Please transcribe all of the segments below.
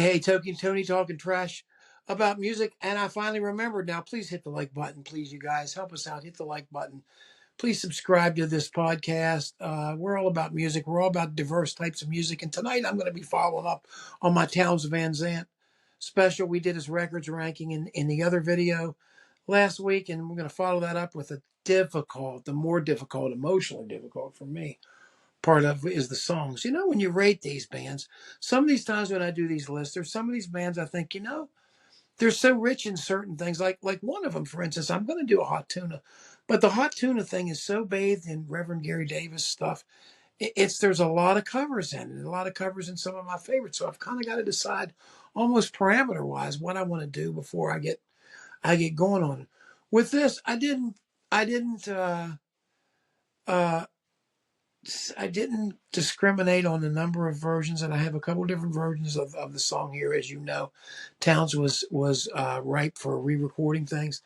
Hey, Tony talking trash about music. And I finally remembered now. Please hit the like button. Please, you guys, help us out. Hit the like button. Please subscribe to this podcast. We're all about music. We're all about diverse types of music. And tonight I'm going to be following up on my Towns Van Zandt special. We did his records ranking in the other video last week. And we're going to follow that up with the more difficult, emotionally difficult for me part of is the songs. When you rate these bands, some of these times when I do these lists, there's some of these bands I think, they're so rich in certain things. Like one of them, for instance, I'm going to do a Hot Tuna, but the Hot Tuna thing is so bathed in Reverend Gary Davis stuff. There's a lot of covers in it, a lot of covers in some of my favorites. So I've kind of got to decide, almost parameter wise, what I want to do before I get going on it. With this, uh, I didn't discriminate on the number of versions, and I have a couple different versions of the song here. As you know, Towns was ripe for re-recording things.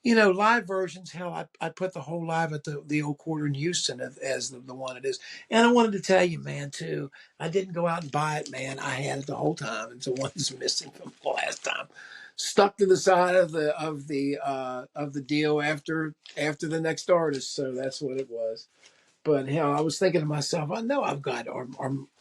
Live versions. Hell, I put the whole live at the old quarter in Houston as the one it is. And I wanted to tell you, man, too. I didn't go out and buy it, man. I had it the whole time, and so one's missing from the last time. Stuck to the side of the deal after the next artist. So that's what it was. But hell, I was thinking to myself, I know I've got our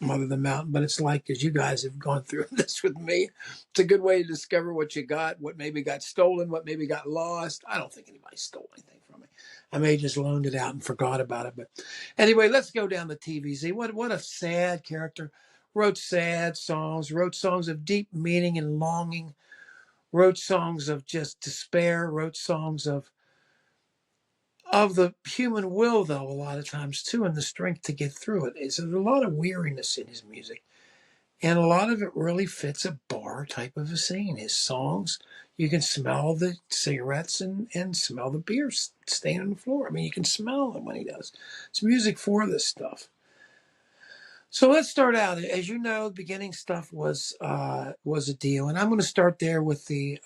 Mother the Mountain, but it's like, as you guys have gone through this with me, it's a good way to discover what you got, what maybe got stolen, what maybe got lost. I don't think anybody stole anything from me. I may just loaned it out and forgot about it. But anyway, let's go down to TVZ. What a sad character. Wrote sad songs, wrote songs of deep meaning and longing, wrote songs of just despair, wrote songs of the human will, though, a lot of times too, and the strength to get through it. There's a lot of weariness in his music, and a lot of it really fits a bar type of a scene. His songs, you can smell the cigarettes and smell the beer stain on the floor. I mean, you can smell them when he does. It's music for this stuff. So let's start out. As you know, the beginning stuff was a deal, and I'm going to start there with the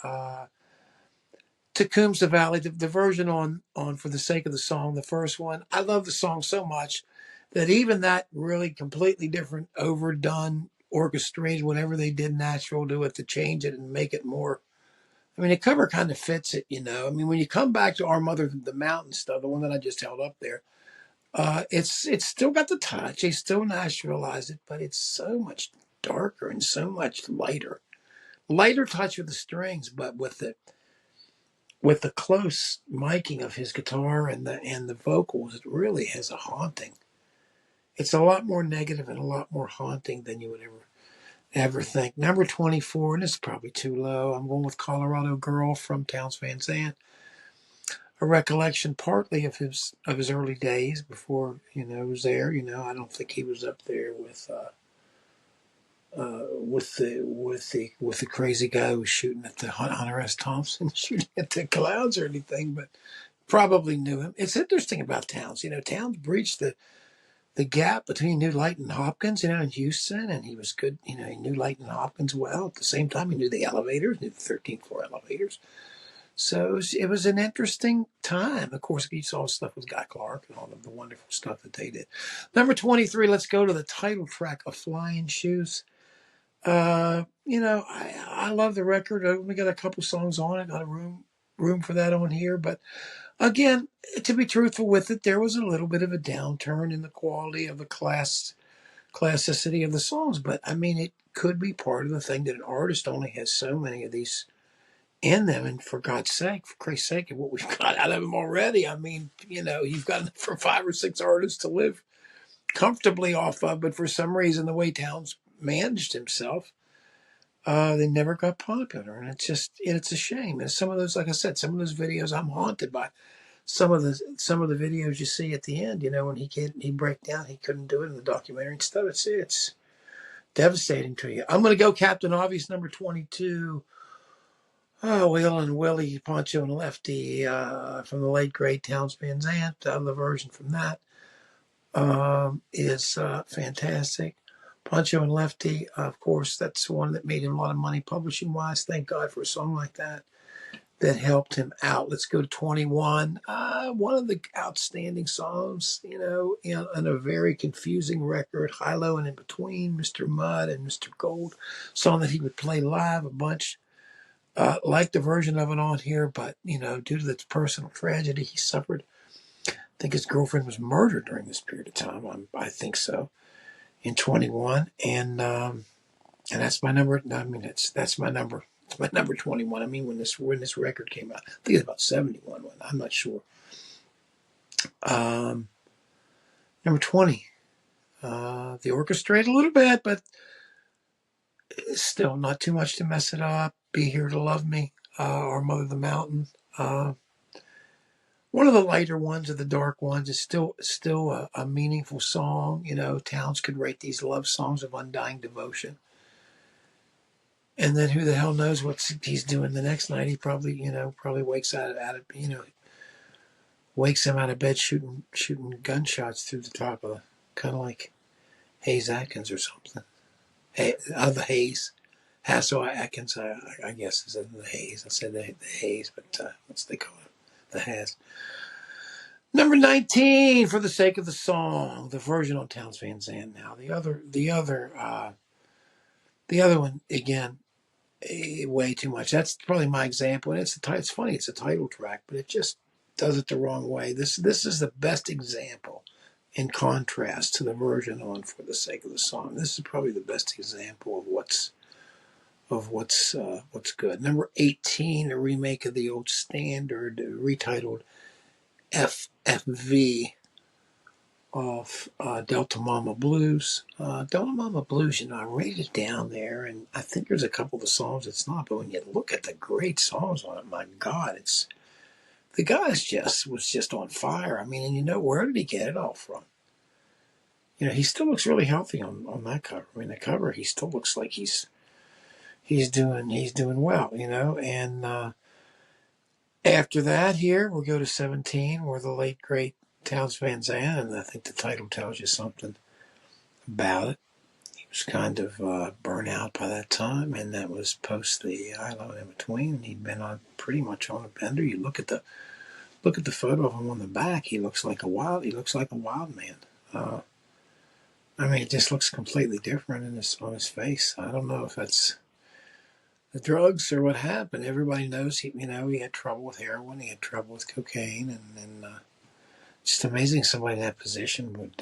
Tecumseh Valley, the version on For the Sake of the Song, the first one. I love the song so much that even that really completely different, overdone, orchestrated, whatever they did natural to it to change it and make it more. I mean, the cover kind of fits it, I mean, when you come back to Our Mother the Mountain stuff, the one that I just held up there, it's still got the touch. They still naturalize it, but it's so much darker and so much lighter. Lighter touch with the strings, but with the close miking of his guitar and the vocals, it really has a haunting. It's a lot more negative and a lot more haunting than you would ever think. Number 24, and this is probably too low. I'm going with Colorado Girl from Towns Van Zandt. A recollection partly of his early days before he was there. I don't think he was up there with the crazy guy who was shooting at the Hunter S. Thompson, shooting at the clouds or anything, but probably knew him. It's interesting about Towns. Towns breached the gap between New Light and Hopkins, in Houston, and he was good. He knew Light and Hopkins well. At the same time, he knew the elevators, knew the 13th floor elevators. So it was an interesting time. Of course, you saw stuff with Guy Clark and all of the wonderful stuff that they did. Number 23, let's go to the title track of Flying Shoes. I love the record. I only got a couple songs on it. Got a room for that on here. But again, to be truthful with it, there was a little bit of a downturn in the quality of the classicity of the songs. But I mean, it could be part of the thing that an artist only has so many of these in them. And for God's sake, for Christ's sake, what we've got out of them already. I mean, you've got for 5 or 6 artists to live comfortably off of. But for some reason, the way Towns managed himself, they never got popular, and it's a shame. And some of those, like I said, some of those videos I'm haunted by. Some of the videos you see at the end, when he break down, he couldn't do it in the documentary and stuff. It's devastating to you. I'm going to go Captain Obvious, number 22. Oh, Will and Willie, Poncho and Lefty, from the late great Towns Van Zandt. The version from that is fantastic. Poncho and Lefty, of course, that's one that made him a lot of money publishing-wise. Thank God for a song like that. that helped him out. Let's go to 21. One of the outstanding songs, in a very confusing record, High, Low, and In Between, Mr. Mudd and Mr. Gold, song that he would play live a bunch. Like the version of it on here, but, due to the personal tragedy he suffered, I think his girlfriend was murdered during this period of time. I think so, in 21. And that's my number. I mean, that's my number. It's my number 21. I mean, when this record came out, I think it's about 71. I'm not sure. Number 20. The orchestrate a little bit, but still not too much to mess it up. Be Here to Love Me, or Mother of the Mountain. One of the lighter ones, of the dark ones, is still a meaningful song. Towns could write these love songs of undying devotion. And then who the hell knows what he's doing the next night? He probably wakes wakes him out of bed shooting gunshots through the top of kind of like Hayes Atkins or something. The Hayes. Hassel Atkins, I guess, is in the Hayes. I said the Hayes, but what's they call it? The Has. Number 19, For the Sake of the Song, the version on Townes Van Zandt. Now the other one again. Way too much. That's probably my example. And it's funny. It's a title track, but it just does it the wrong way. This is the best example in contrast to the version on For the Sake of the Song. This is probably the best example of what's good. Number 18, a remake of the old standard, retitled FFV of Delta Mama Blues. Delta Mama Blues, I rated it down there, and I think there's a couple of the songs it's not, but when you look at the great songs on it, my God, the guy was just on fire. I mean, and where did he get it all from? He still looks really healthy on that cover. I mean, the cover, he still looks like he's doing well, and after that here, we'll go to 17, where the late, great Townes Van Zandt, and I think the title tells you something about it. He was kind of burnt out by that time, and that was post the High, Low, and In Between. And he'd been pretty much on a bender. You look at the photo of him on the back. He looks like a wild man. I mean, it just looks completely different on his face. I don't know if that's the drugs or what happened. Everybody knows he had trouble with heroin. He had trouble with cocaine, and just amazing somebody in that position would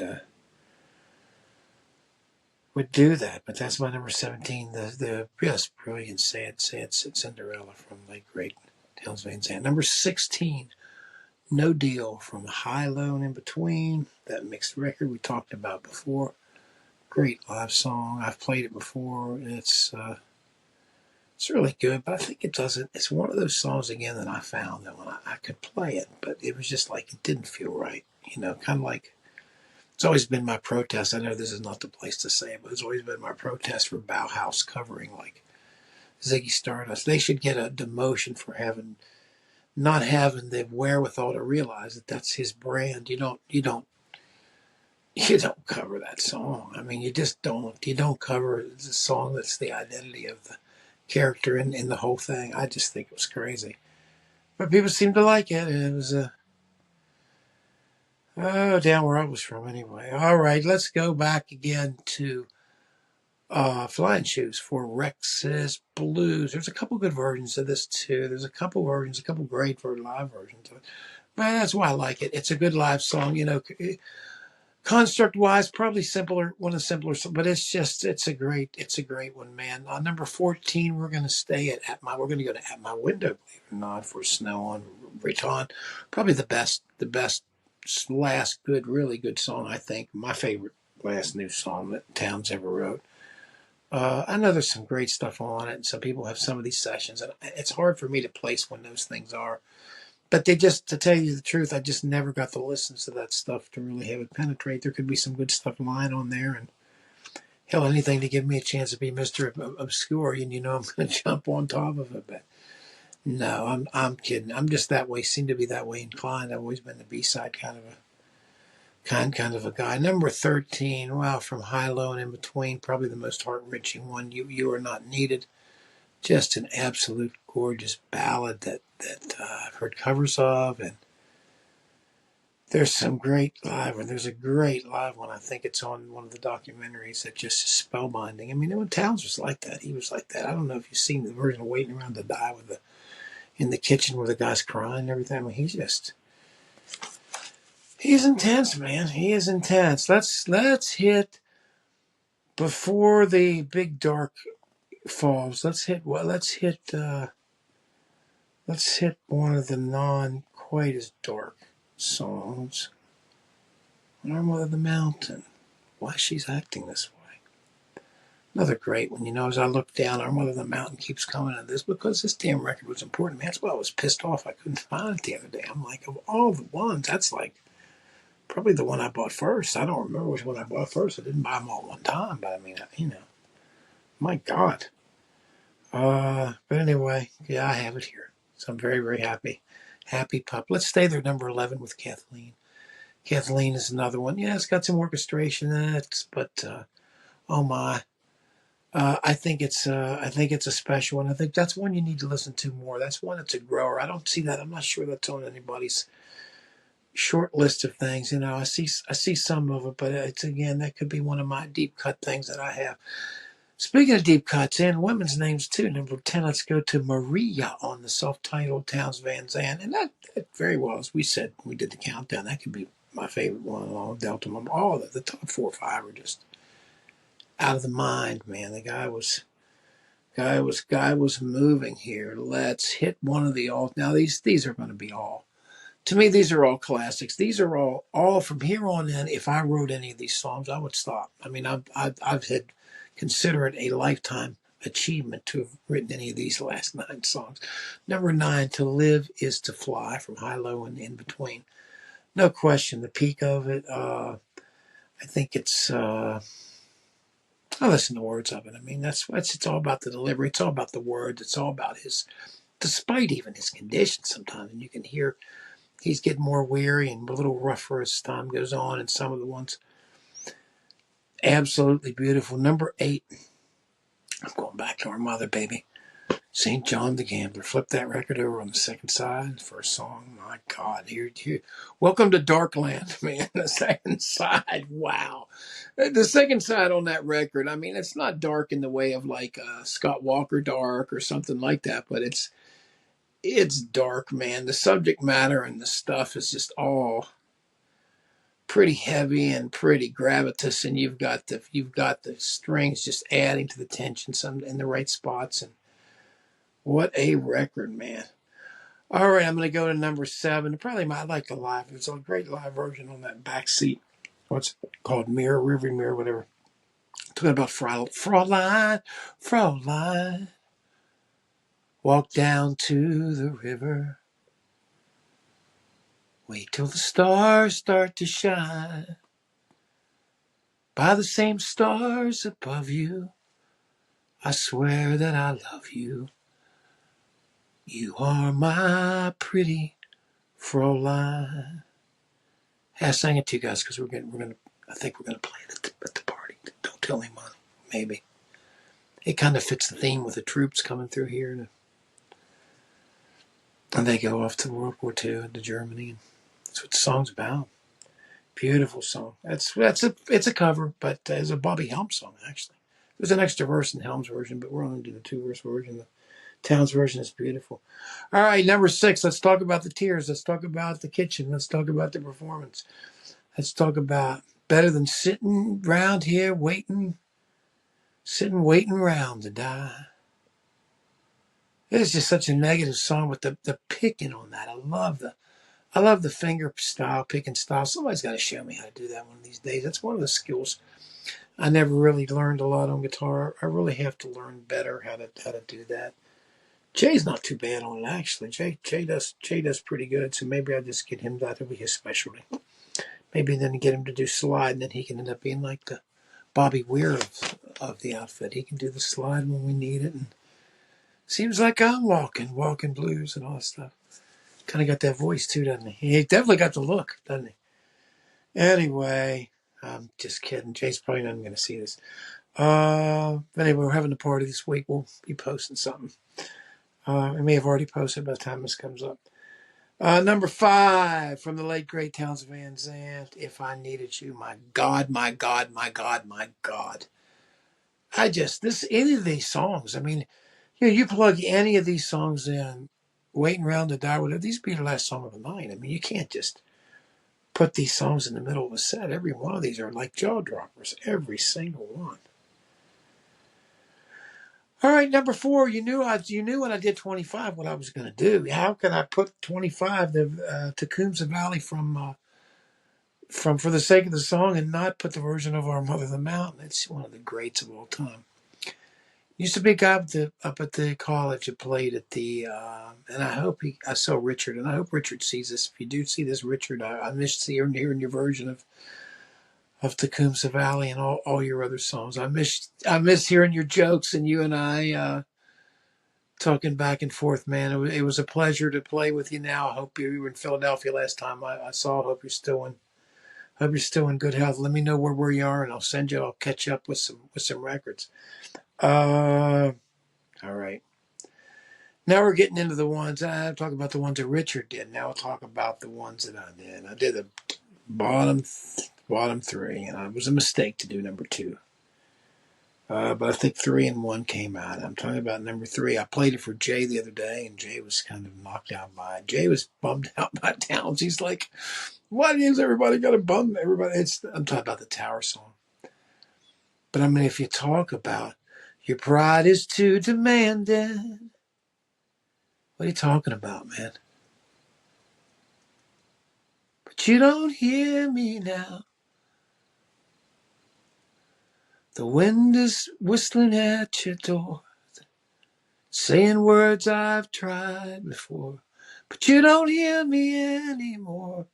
do that. But that's my number 17, the just brilliant sad Cinderella from late great Townes Van Zandt. Number 16, No Deal from High, Low, and In Between, that mixed record we talked about before. Great live song. I've played it before, and it's really good, but I think it's one of those songs again that I found that when I could play it, but it was just like it didn't feel right. Kind of like, it's always been my protest. I know this is not the place to say it, but it's always been my protest for Bauhaus covering like Ziggy Stardust. They should get a demotion for not having the wherewithal to realize that that's his brand. You don't cover that song. I mean, you just don't. You don't cover the song that's the identity of the character in the whole thing. I just think it was crazy. But people seemed to like it, and it was down where I was from anyway. All right, let's go back again to Flying Shoes for Rex's Blues. There's a couple good versions of this too. There's a couple great live versions of it. But that's why I like it. It's a good live song, construct-wise, probably one of the simpler, but it's a great one, man. Number 14, we're going to stay we're going to go to At My Window, believe it or not, for Snow on Breton. Probably the best last really good song, I think. My favorite last new song that Townes ever wrote. I know there's some great stuff on it, and some people have some of these sessions, and it's hard for me to place when those things are. But to tell you the truth, I just never got the listens to that stuff to really have it penetrate. There could be some good stuff lying on there, and hell, anything to give me a chance to be Mr. Obscure, and I'm going to jump on top of it. But no, I'm kidding. I'm just that way. Seem to be that way inclined. I've always been the B-side kind of a guy. Number 13, wow, from High, Low, and In Between, probably the most heart-wrenching one. You Are Not Needed. Just an absolute gorgeous ballad that I've heard covers of, and there's some great live, and there's a great live one. I think it's on one of the documentaries that just is spellbinding. I mean, when Towns was like that, he was like that. I don't know if you've seen the version of Waiting Around to Die with the in the kitchen where the guy's crying and everything. I mean, he's intense, man. He is intense. Let's hit before the big dark falls. Let's hit one of the non quite as dark songs. Our Mother of the Mountain. Why she's acting this way. Another great one, as I look down, Our Mother of the Mountain keeps coming at this because this damn record was important. Man, that's why I was pissed off I couldn't find it the other day. I'm like, of all the ones, that's like probably the one I bought first. I don't remember which one I bought first. I didn't buy them all at one time, but I mean, my God. But anyway, yeah, I have it here. So I'm very, very happy. Happy pup. Let's stay there, number 11 with Kathleen. Kathleen is another one. Yeah, it's got some orchestration in it, but oh my. I think it's a special one. I think that's one you need to listen to more. That's one that's a grower. I don't see that. I'm not sure that's on anybody's short list of things. I see some of it, but it's again that could be one of my deep cut things that I have. Speaking of deep cuts and women's names too, number 10, let's go to Maria on the self-titled Towns Van Zandt. And that very well, as we said when we did the countdown, that could be my favorite one along with Delta Mom. All the top 4 or 5 are just out of the mind, man. The guy was moving here. Let's hit one of the all. Now these are going to be all. To me, these are all classics. These are all from here on in. If I wrote any of these songs, I would stop. I mean, I've had consider it a lifetime achievement to have written any of these last 9 songs. Number 9, To Live Is to Fly, from High, Low, and In Between. No question, the peak of it. I think it's. I listen to the words of it. I mean, it's all about the delivery. It's all about the words. It's all about despite even his condition sometimes, and you can hear he's getting more weary and a little rougher as time goes on, and some of the ones absolutely beautiful. Number 8, I'm going back to Our Mother, baby. St. John the Gambler. Flip that record over on the second side. First song, my God. Here. Welcome to Darkland, man. The second side, wow. The second side on that record, I mean, it's not dark in the way of like Scott Walker dark or something like that, but it's dark, man. The subject matter and the stuff is just all pretty heavy and pretty gravitous, and you've got the strings just adding to the tension some in the right spots. And what a record, man. All right, I'm going to go to number 7. I like the live. It's a great live version on that back seat. What's it called? River Mirror, whatever. Talking about Fraulein. Walk down to the river. Wait till the stars start to shine. By the same stars above you, I swear that I love you. You are my pretty Fraulein. I sang it to you guys because I think we're gonna play it at the party. Don't tell anyone. Maybe it kind of fits the theme with the troops coming through here, and they go off to World War II and to Germany, and that's what the song's about. Beautiful song. It's a cover, but it's a Bobby Helms song actually. There's an extra verse in Helms' version, but we're only doing the 2-verse version. The Towns version is beautiful. All right, number 6. Let's talk about the tears. Let's talk about the kitchen. Let's talk about the performance. Let's talk about better than sitting around here waiting around to die. It's just such a negative song with the picking on that. I love the finger style, picking style. Somebody's got to show me how to do that one of these days. That's one of the skills I never really learned a lot on guitar. I really have to learn better how to do that. Jay's not too bad on it actually. Jay does pretty good. So maybe I just get him that'll be his specialty. Maybe then get him to do slide, and then he can end up being like the Bobby Weir of the outfit. He can do the slide when we need it, and seems like I'm walking blues and all that stuff. Kind of got that voice too, doesn't he? He definitely got the look, doesn't he? Anyway, I'm just kidding. Jay's probably not going to see this. Anyway, we're having a party this week. We'll be posting something. I may have already posted by the time this comes up. Number 5 from the late great Towns Van Zandt. If I Needed You, my God, my God, my God, my God. Any of these songs. I mean, you plug any of these songs in, Waiting Around to Die, whatever. These be the last song of the night. I mean, you can't just put these songs in the middle of a set. Every one of these are like jaw droppers. Every single one. All right, number 4. You knew when I did 25 what I was going to do. How can I put 25 the Tecumseh Valley from For the Sake of the Song and not put the version of Our Mother the Mountain? It's one of the greats of all time. Used to be a guy up at the college that played at the and I saw Richard, and I hope Richard sees this. If you do see this, Richard, I miss hearing your version of Tecumseh Valley and all your other songs. I miss hearing your jokes and you and I talking back and forth, man. It was a pleasure to play with you. Now I hope you were in Philadelphia last time I saw. Hope you're still in good health. Let me know where you are, and I'll catch up with some records. All right. Now we're getting into the ones. I talk about the ones that Richard did. Now I'll talk about the ones that I did. I did the bottom 3, and it was a mistake to do number 2. But I think 3 and 1 came out. I'm talking about number 3. I played it for Jay the other day, and Jay was kind of knocked out by it. Jay was bummed out by Towns. He's like, "Why is everybody got to bum everybody?" I'm talking about the Tower song. But I mean, if you talk about your pride is too demanding, what are you talking about, man? But you don't hear me now. The wind is whistling at your door, saying words I've tried before. But you don't hear me anymore.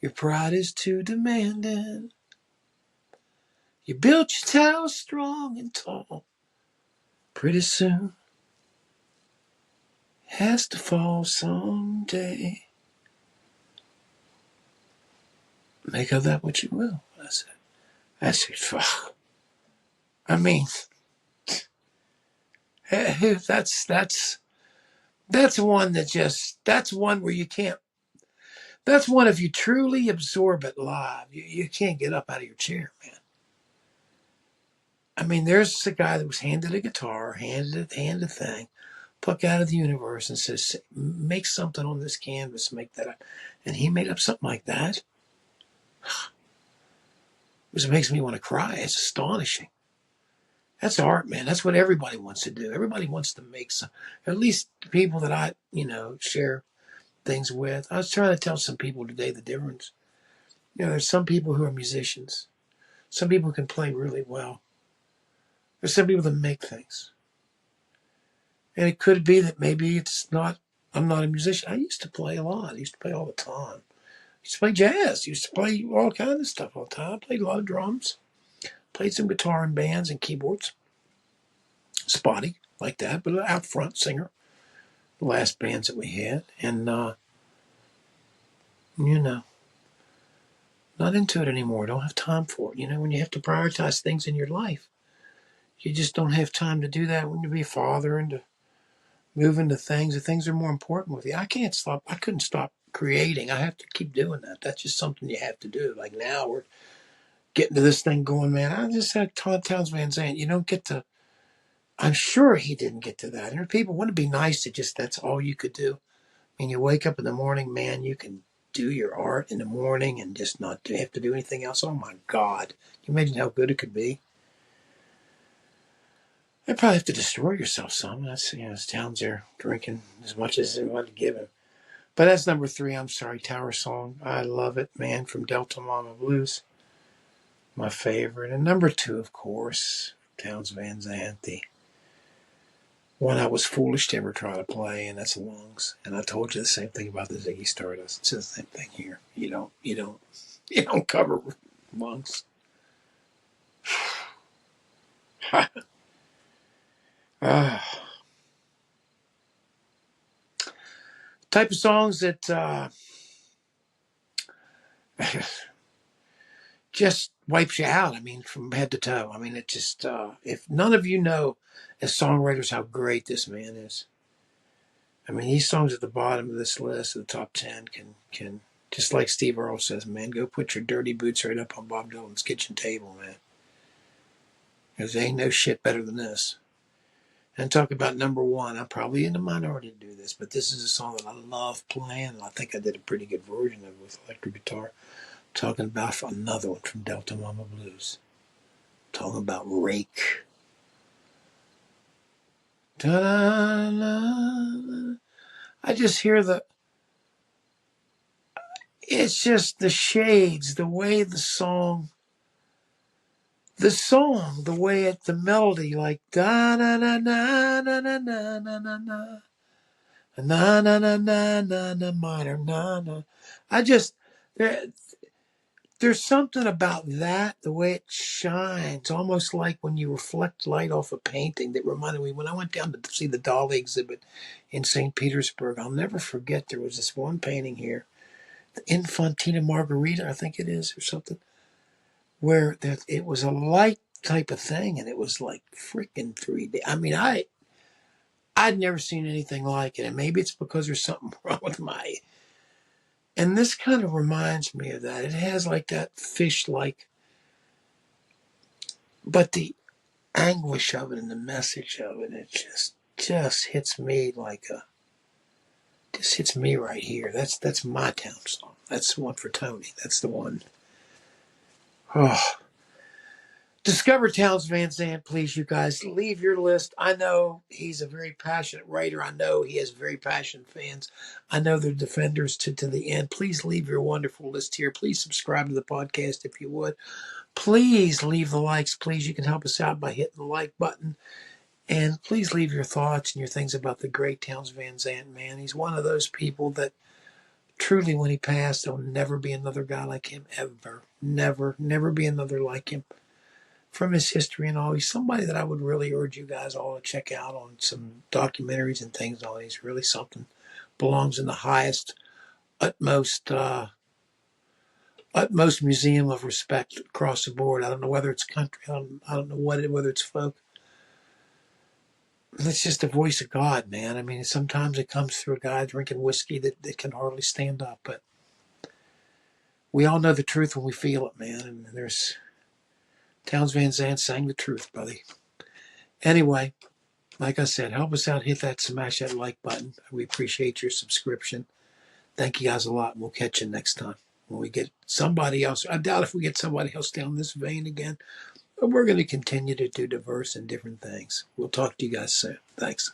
Your pride is too demanding. You built your tower strong and tall. Pretty soon, it has to fall someday. Make of that what you will. I said, fuck. I mean, that's one that's one where you can't. That's one if you truly absorb it live, you can't get up out of your chair, man. I mean, there's a guy that was handed a guitar, handed a thing, plucked out of the universe, and says, "Make something on this canvas, make that up," and he made up something like that. It makes me want to cry. It's astonishing. That's art, man. That's what everybody wants to do. Everybody wants to make some. At least the people that I, share things with. I was trying to tell some people today the difference. There's some people who are musicians. Some people can play really well. There's some people that make things. And it could be that maybe I'm not a musician. I used to play a lot. I used to play all the time. I used to play jazz. I used to play all kinds of stuff all the time. I played a lot of drums. Played some guitar in bands and keyboards. Spotty, like that, but an out front singer. The last bands that we had. And, not into it anymore. Don't have time for it. When you have to prioritize things in your life, you just don't have time to do that when you be a father and to move into things. The things are more important with you. I couldn't stop creating. I have to keep doing that. That's just something you have to do. Like now we're getting to this thing going, man. I just had Towns Van Zandt. You don't get to, I'm sure he didn't get to that. And people, wouldn't it be nice to just, that's all you could do? I mean, you wake up in the morning, man, you can do your art in the morning and just not have to do anything else. Oh my God. Can you imagine how good it could be? You'd probably have to destroy yourself some. That's, Towns there drinking as much as they want to give him. But that's number 3. I'm sorry, Tower Song. I love it, man, from Delta Mama Blues. My favorite. And number 2, of course, Towns Van Zandt, the one I was foolish to ever try to play, and that's Lungs. And I told you the same thing about the Ziggy Stardust. It's the same thing here. You don't cover Lungs. Type of songs that just wipes you out. I mean, from head to toe. I mean, it just, if none of you know as songwriters how great this man is, I mean, these songs at the bottom of this list, the top 10, can just like Steve Earle says, man, go put your dirty boots right up on Bob Dylan's kitchen table, man. Because there ain't no shit better than this. And talk about number one, I'm probably in the minority to do this, but this is a song that I love playing, and I think I did a pretty good version of it with electric guitar. Talking about another one from Delta Mama Blues. Talking about Rake. Da-da-da. I just hear it's just the shades, the way the way the melody, like da na na na na na na na na na na na na na na na minor na na. I just there, there's something about that, the way it shines, almost like when you reflect light off a painting, that reminded me when I went down to see the Dali exhibit in St. Petersburg. I'll never forget, there was this one painting here, the Infantina Margarita, I think it is, or something, where it was a light type of thing, and it was like freaking 3D. I mean, I'd never seen anything like it, and maybe it's because there's something wrong with my. And this kind of reminds me of that. It has like that fish-like, but the anguish of it and the message of it, it just hits me like just hits me right here. That's my town song. That's the one for Tony. That's the one. Oh. Discover Towns Van Zandt, please, you guys. Leave your list. I know he's a very passionate writer. I know he has very passionate fans. I know they're defenders to the end. Please leave your wonderful list here. Please subscribe to the podcast if you would. Please leave the likes. Please, you can help us out by hitting the like button. And please leave your thoughts and your things about the great Towns Van Zandt, man. He's one of those people that truly, when he passed, there'll never be another guy like him, ever. Never be another like him. From his history and all, he's somebody that I would really urge you guys all to check out on some documentaries and things on. He's really something. Belongs in the highest, utmost museum of respect across the board. I don't know whether it's country, I don't know whether it's folk. It's just the voice of God, man. I mean, sometimes it comes through a guy drinking whiskey that can hardly stand up, but we all know the truth when we feel it, man. And there's Towns Van Zandt sang the truth, buddy. Anyway, like I said, help us out. Hit that, smash that like button. We appreciate your subscription. Thank you guys a lot. We'll catch you next time when we get somebody else. I doubt if we get somebody else down this vein again, but we're going to continue to do diverse and different things. We'll talk to you guys soon. Thanks.